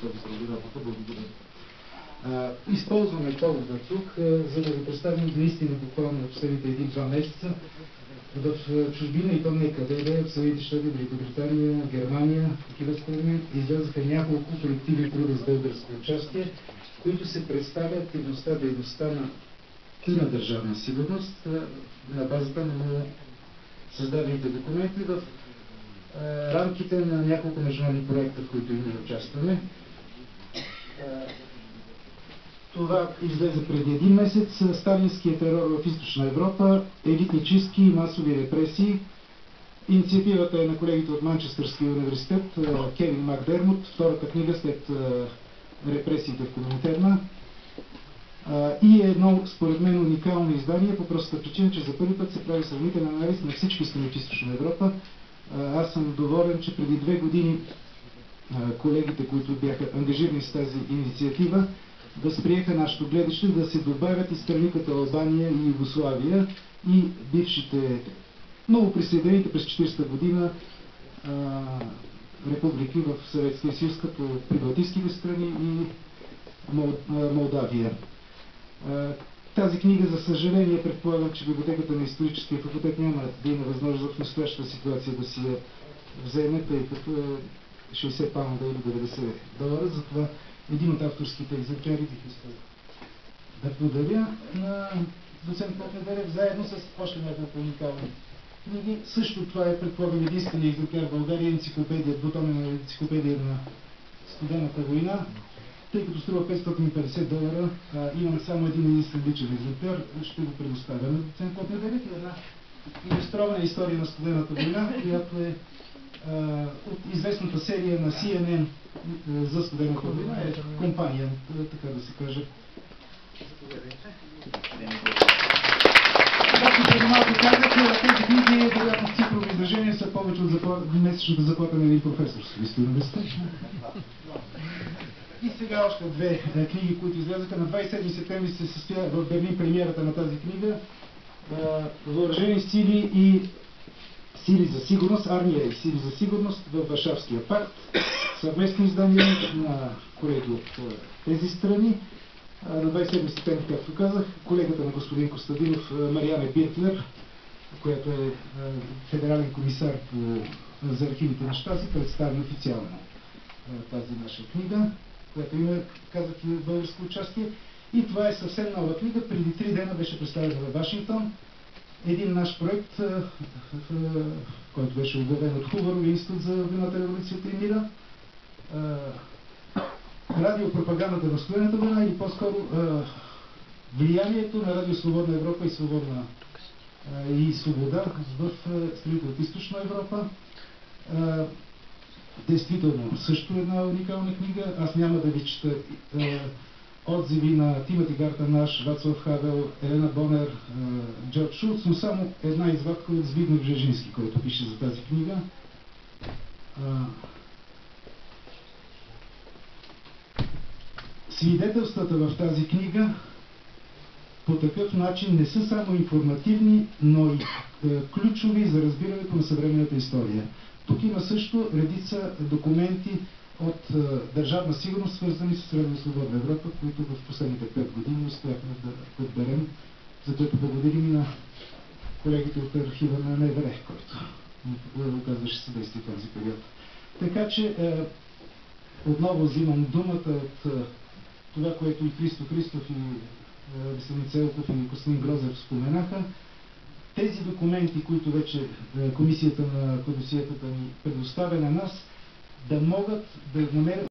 този работа. Благодаря. Използваме повода тук, за да ви представим наистина буквално в последните 1-2 месеца в чужбина, и то не къде да е, в Съединените щати, Великобритания, Германия, такива страни, излязаха няколко колективни труда с българско участие, които се представят дейността на Държавна сигурност на базата на създадените документи в рамките на няколко международни проекта, в които и ние участваме. Това излезе преди 1 месец. Сталинският терор в Източна Европа, елитни чистки и масови репресии. Инициативата е на колегите от Манчестърския университет, Кевин Макдермот, втората книга след репресиите в Коминтерна. И е едно, според мен, уникално издание по простата причина, че за първи път се прави сравнителен анализ на всички страни в Източна Европа. Аз съм доволен, че преди 2 години колегите, които бяха ангажирани с тази инициатива, възприеха нашето гледаще да се добавят и страни като Албания и Югославия и бившите новоприсъединените през 40-та година републики в Съветския съюз, като прибалтийските страни и Молдавия. Тази книга, за съжаление, предполагам, че библиотеката на историческия факултет няма да има възможност в настоящата ситуация да си я вземе, тъй като е 60 паунда или $90. Затова един от авторските екземпляри бих искал да подаря на доцент Попнеделев, заедно с още няколко уникални книги. Също това е, предполагам, единствения екземпляр в България, енциклопедия, двутомена енциклопедия на Студената война. Тъй като струва $550, имам само един единствен личен екземпляр, ще го предоставя на доцент Попнеделев и една илюстрована история на Студената война, която е от известната серия на CNN за Студената война, е компания, така да се каже. Както преди малко казах, тези книги, вероятно в цифрово изражение, са повече от месечната заплата на един професор в Софийския университет. И сега още 2 книги, които излязаха. На 27 септември се състоя в Берлин премиерата на тази книга. Въоръжени сили и сили за сигурност, армия и сили за сигурност в Варшавския пакт. Съвместно издание на колеги от тези страни. На 27 септември, както казах, колегата на господин Костадинов, Мариана Биртлер, която е федерален комисар за архивите на Щаси, представи официално тази наша книга, която има, казах, и българско участие. И това е съвсем нова книга. Преди 3 дена беше представена във Вашингтон. Един наш проект, който беше обявен от Хуварови институт за войната, революцията и мира. Радиопропагандата на Студената война, или по-скоро влиянието на Радио Свободна Европа и свобода в страните от Източна Европа. Действително, също една уникална книга. Аз няма да ви чета отзиви на Тимоти Гартанаш, Вацлав Хавел, Елена Бонер, Джордж Шулц, но само една извадка от Збигнев Бжежински, който пише за тази книга. Свидетелствата в тази книга по такъв начин не са само информативни, но и ключови за разбирането на съвременната история. Тук има също редица документи от Държавна сигурност, свързани с Радио Свободна Европа, които в последните 5 години успяхме да подберем, за което благодарим и на колегите от архива на МВР, който ни оказваше съдействие в този период. Така че отново взимам думата от това, което и Христо Христов, и Веселин Целков, и Костин Грозев споменаха. Тези документи, които вече комисията на Кодосиетата ни предоставя на нас, да могат да намерят